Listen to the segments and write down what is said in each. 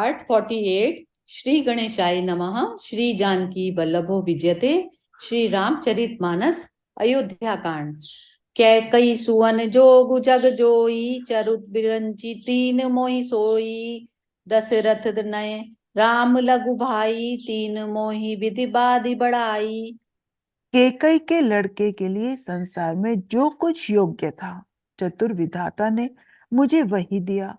Part 48। Shri गणेशाय नमः। श्री जानकी वल्लभो विजयते। श्री रामचरितमानस अयोध्या कांड। कैकई सुवन जोग जग जोई, चरुत बिरंची तीन मोहि सोई। दशरथ नय राम लघु भाई, तीन मोहि विधि बाधि बढ़ाई। केकई के लड़के के लिए संसार में जो कुछ योग्य था, चतुर विधाता ने मुझे वही दिया।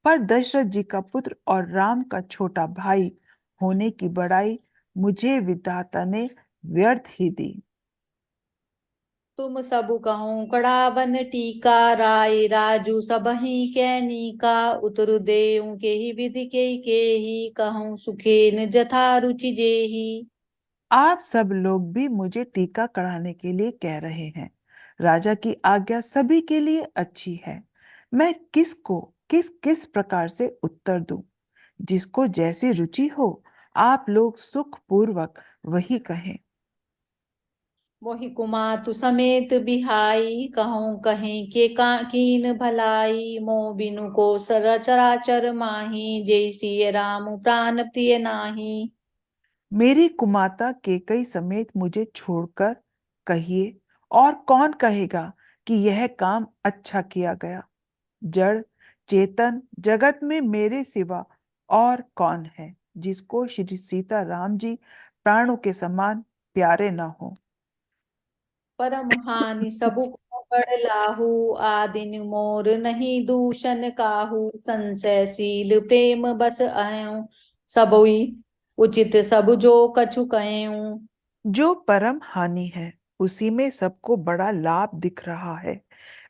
पर दशरथ जी का पुत्र और राम का छोटा भाई होने की बड़ाई मुझे विधाता ने व्यर्थ ही दी। तुम सबु कहूँ कड़ा बन टीका, राय राजू सबहि कैनिका। उतरु देऊ के ही विधि के ही, कहूँ सुखेन जथा रुचि जेही। आप सब लोग भी मुझे टीका कढ़ाने के लिए कह रहे हैं। राजा की आज्ञा सभी के लिए अच्छी है। मैं किसको किस किस प्रकार से उत्तर दूं? जिसको जैसी रुचि हो, आप लोग सुख पूर्वक वही कहें। मोहि कुमातु समेत बिहाई, कहूँ कहीं के कीन भलाई। मोह बिनु को सर चराचर माही, जय सिय राम प्राण प्रिय नाही। मेरी कुमाता केकई समेत मुझे छोड़कर कहिए, और कौन कहेगा कि यह काम अच्छा किया गया? जड़ चेतन जगत में मेरे सिवा और कौन है जिसको श्री सीता राम जी प्राणों के समान प्यारे न हो? परम हानि सबु को बड़ लाहू, आदिन मोर नहीं दूषण काहू। संशयशील प्रेम बस आयऊ, सबुई उचित सब जो कछु कहेऊ। जो परम हानि है उसी में सबको बड़ा लाभ दिख रहा है।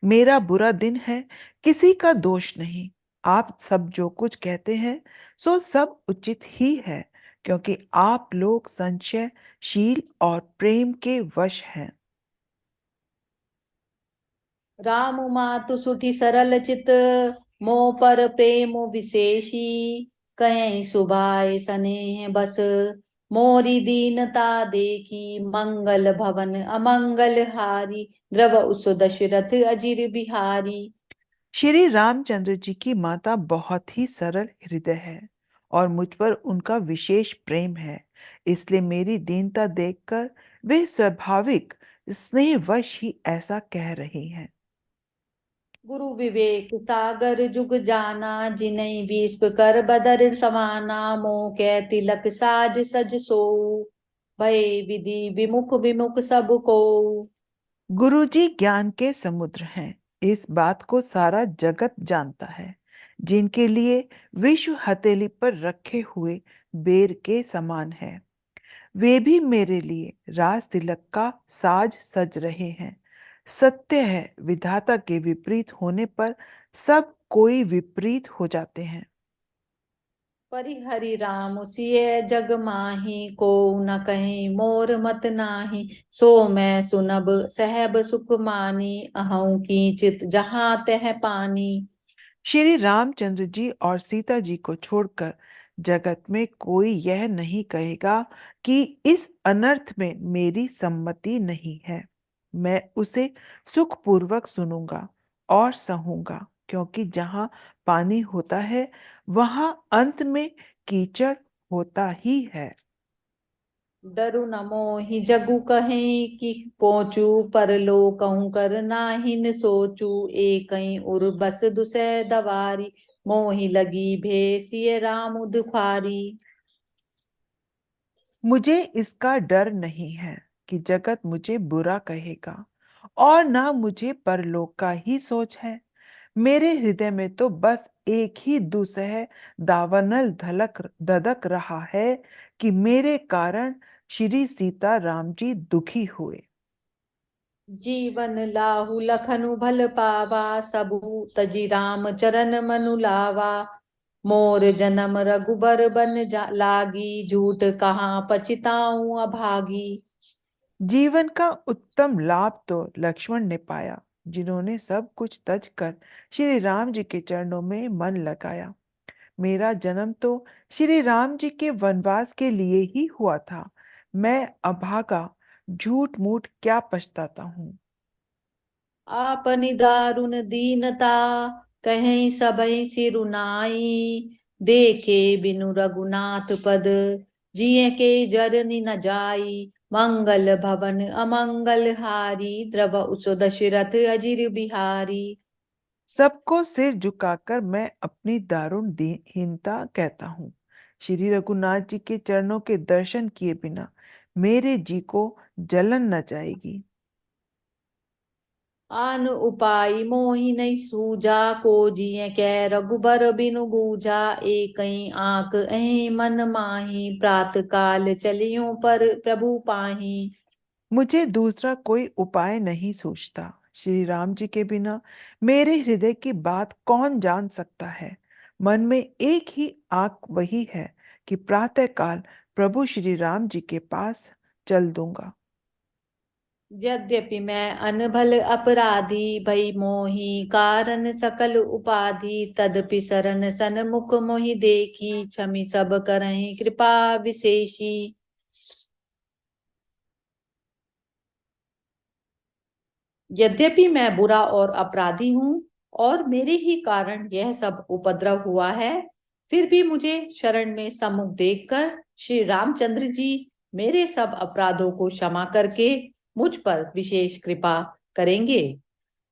मेरा बुरा दिन है, किसी का दोष नहीं। आप सब जो कुछ कहते हैं सो सब उचित ही है, क्योंकि आप लोग संशयशील और प्रेम के वश हैं। राम मातु सुठी सरल चित, मोह पर प्रेम विशेषी। कहें सुभाए स्नेह बस, मोरी दीनता देखी। मंगल भवन अमंगल हारी, द्रव उस दशरथ अजिर बिहारी। श्री रामचंद्र जी की माता बहुत ही सरल हृदय है और मुझ पर उनका विशेष प्रेम है। इसलिए मेरी दीनता देखकर वे स्वाभाविक स्नेहवश ही ऐसा कह रही हैं। गुरु विवेक सागर जुग जाना, जिनहि विस्प कर बदर समाना। मोह कै तिलक साज सज सोऊ, भय विधि विमुख विमुख सब को। गुरुजी ज्ञान के समुद्र हैं, इस बात को सारा जगत जानता है। जिनके लिए विश्व हथेली पर रखे हुए बेर के समान है, वे भी मेरे लिए राज तिलक का साज सज रहे हैं। सत्य है, विधाता के विपरीत होने पर सब कोई विपरीत हो जाते हैं। परिहरि राम सिय जग माही, को न कहीं मोर मत नाही। सो मैं सुनब सहब सुख मानी, अहूँ कींचित जहाँ तह पानी। श्री रामचंद्र जी और सीता जी को छोड़कर जगत में कोई यह नहीं कहेगा कि इस अनर्थ में मेरी सम्मति नहीं है। मैं उसे सुखपूर्वक सुनूंगा और सहूंगा, क्योंकि जहां पानी होता है वहां अंत में कीचड़ होता ही है। डरु न मोहि जगु कहें कि पहुँचू, परलोकहु कर नाहिन सोचू। एकहीं उर बस दुसह दवारी, मोहि लगी भेसिय राम दुखारी। मुझे इसका डर नहीं है कि जगत मुझे बुरा कहेगा, और ना मुझे परलोक का ही सोच है। मेरे हृदय में तो बस एक ही दुसह दावानल धलक धधक रहा है कि मेरे कारण श्री सीता राम जी दुखी हुए। जीवन लाहु लखनु भल पावा, सबु तजी राम चरण मनु लावा। मोर जन्म रघुबर बन लागी, झूठ कहाँ पछिताऊं अभागी। जीवन का उत्तम लाभ तो लक्ष्मण ने पाया, जिन्होंने सब कुछ तज कर श्री राम जी के चरणों में मन लगाया। मेरा जन्म तो श्री राम जी के वनवास के लिए ही हुआ था। मैं अभागा झूठ मूठ क्या पछताता हूँ। आपनि दारुण दीनता, कहीं सबहि सिरुनाई। देखे बिनु रघुनाथ पद, जिये के जरनी न जाई, मंगल भवन अमंगल हारी, द्रव उस दशरथ अजिर बिहारी। सबको सिर झुकाकर मैं अपनी दारुण दीनहीनता कहता हूँ। श्री रघुनाथ जी के चरणों के दर्शन किए बिना मेरे जी को जलन न जाएगी। आन उपाय मोहि नहीं सूझा, को जिये कै रघुबर बिनु बूझा, एक आंख अहि मन माही, प्रात काल चलियो पर प्रभु पाही। मुझे दूसरा कोई उपाय नहीं सूझता। श्री राम जी के बिना मेरे हृदय की बात कौन जान सकता है। मन में एक ही आंक वही है कि प्रातःकाल प्रभु श्री राम जी के पास चल दूंगा। यद्यपि मैं अनभल अपराधी, भई मोहि कारण सकल उपाधि, तदपि सरन सन्मुख मोहि देखी, क्षमि सब करहि कृपा विशेषी। यद्यपि मैं बुरा और अपराधी हूँ और मेरे ही कारण यह सब उपद्रव हुआ है, फिर भी मुझे शरण में सम्मुख देखकर श्री रामचंद्र जी मेरे सब अपराधों को क्षमा करके मुझ पर विशेष कृपा करेंगे।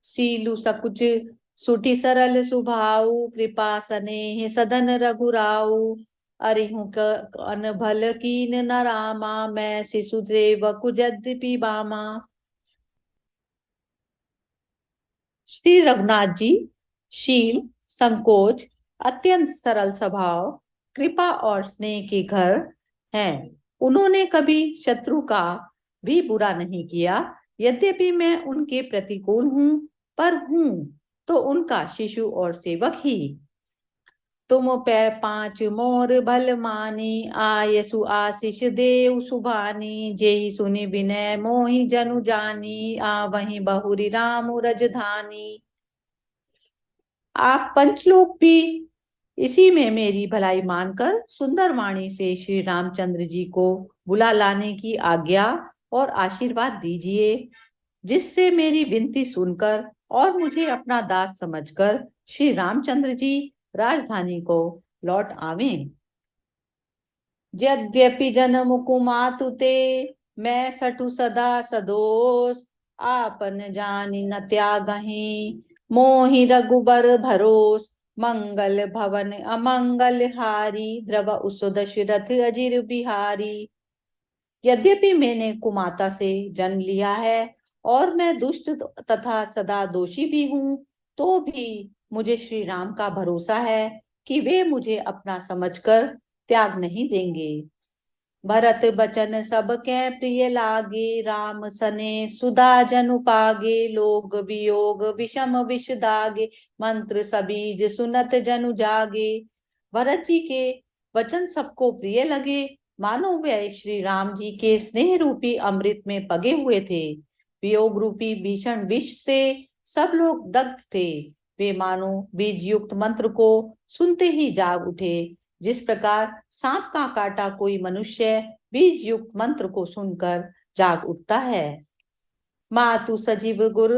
सीलु सकुच सुठी सरल सुभाऊ, कृपा सनेह सदन रघुराऊ, अरिहु अनभल कीन न रामा, मैं शिशु देव कुजद्यपि बामा। श्री रघुनाथ जी शील, संकोच, अत्यंत सरल स्वभाव, कृपा और स्नेह के घर हैं। उन्होंने कभी शत्रु का भी बुरा नहीं किया। यद्यपि मैं उनके प्रतिकूल हूँ, पर हूँ तो उनका शिशु और सेवक ही। तुम पे पांच मोर भल मानी, आयसु आशीष देव सुभानी, जेहि सुनि विनय मोहि जनु जानी, आ वहीं बहुरी राम रजधानी। आप पंचलोक भी इसी में मेरी भलाई मानकर सुंदर वाणी से श्री रामचंद्र जी को बुला लाने की आज्ञा और आशीर्वाद दीजिए, जिससे मेरी विनती सुनकर और मुझे अपना दास समझकर श्री रामचंद्र जी राजधानी को लौट आवें। यद्यपि जन्म कुमातु ते, मैं सठु सदा सदोष, आपन जानि न त्यागहि, मोहि रघुबर भरोस, मंगल भवन अमंगल हारी, द्रव उस दशरथ अजिर बिहारी। यद्यपि मैंने कुमाता से जन्म लिया है और मैं दुष्ट तथा सदा दोषी भी हूँ, तो भी मुझे श्री राम का भरोसा है कि वे मुझे अपना समझकर त्याग नहीं देंगे। भरत बचन सबके प्रिय लागे, राम सने सुधा जनु पागे, लोग वियोग विषम विष दागे, मंत्र सबीज सुनत जनु जागे। भरत जी के वचन सबको प्रिय लगे, मानो वे श्री राम जी के स्नेह रूपी अमृत में पगे हुए थे। वियोग रूपी भीषण विष से सब लोग दग्ध थे। वे मानो बीज युक्त मंत्र को सुनते ही जाग उठे, जिस प्रकार सांप का काटा कोई मनुष्य बीज युक्त मंत्र को सुनकर जाग उठता है। मातु सजीव गुर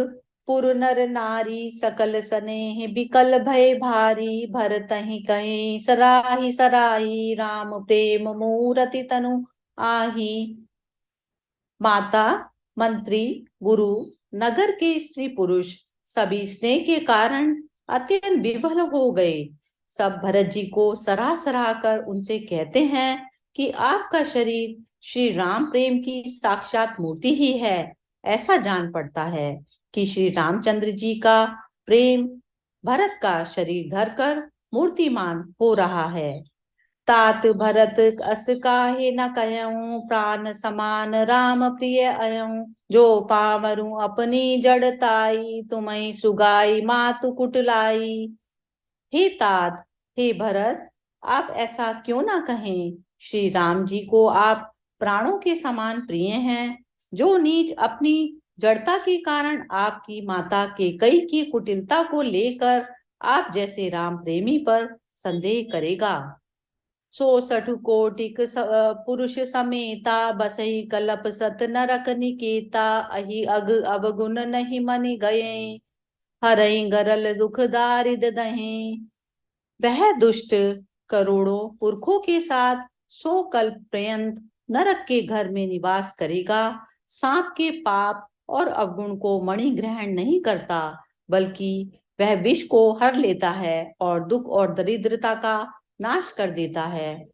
पुर नर नारी, सकल सनेह बिकल भय भारी, भरतहि कहीं सराही सराही, राम प्रेम मूरति तनु आही। माता, मंत्री, गुरु, नगर के स्त्री पुरुष सभी स्नेह के कारण अत्यंत विभल हो गए। सब भरत जी को सराह सराह कर उनसे कहते हैं कि आपका शरीर श्री राम प्रेम की साक्षात मूर्ति ही है। ऐसा जान पड़ता है कि श्री रामचंद्र जी का प्रेम भरत का शरीर धरकर मूर्तिमान हो रहा है। तात भरत अस काहे न कहऊं, प्राण समान राम प्रिय अयऊं, जो पावरू अपनी जड़ताई, तुम्हें सुगाई मातु कुटलाई। हे तात, हे भरत, आप ऐसा क्यों ना कहें। श्री राम जी को आप प्राणों के समान प्रिय हैं। जो नीच अपनी जड़ता के कारण आपकी माता कैकेयी की कुटिलता को लेकर आप जैसे राम प्रेमी पर संदेह करेगा। सो सठु कोटिक पुरुष समेता, बसई कलप सत नरक निकेता, अहि अग अवगुण नहीं मनि गए, हरई गरल दुख दारिद दहें। वह दुष्ट करोड़ों पुरखों के साथ 100 कल्प पर्यंत नरक के घर में निवास करेगा। सांप के पाप और अवगुण को मणि ग्रहण नहीं करता, बल्कि वह विष को हर लेता है और दुख और दरिद्रता का नाश कर देता है।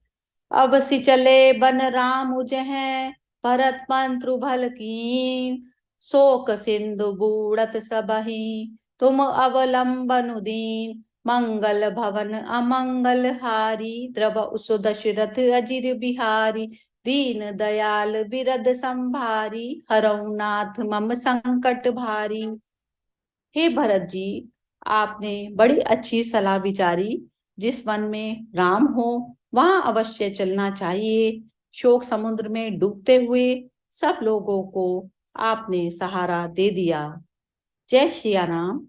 अब सि चले बन राम उजहै, भरत मंत्रु भल कीन, शोक सिंधु बूढ़त सबहि, तुम अवलंबन दीन, मंगल भवन अमंगल हारी, द्रव सु दशरथ अजिर बिहारी, दीन दयाल बिरद संभारी, हरऊ नाथ मम संकट भारी। हे भरत जी, आपने बड़ी अच्छी सलाह विचारी। जिस वन में राम हो वहां अवश्य चलना चाहिए। शोक समुद्र में डूबते हुए सब लोगों को आपने सहारा दे दिया। जय सिया राम।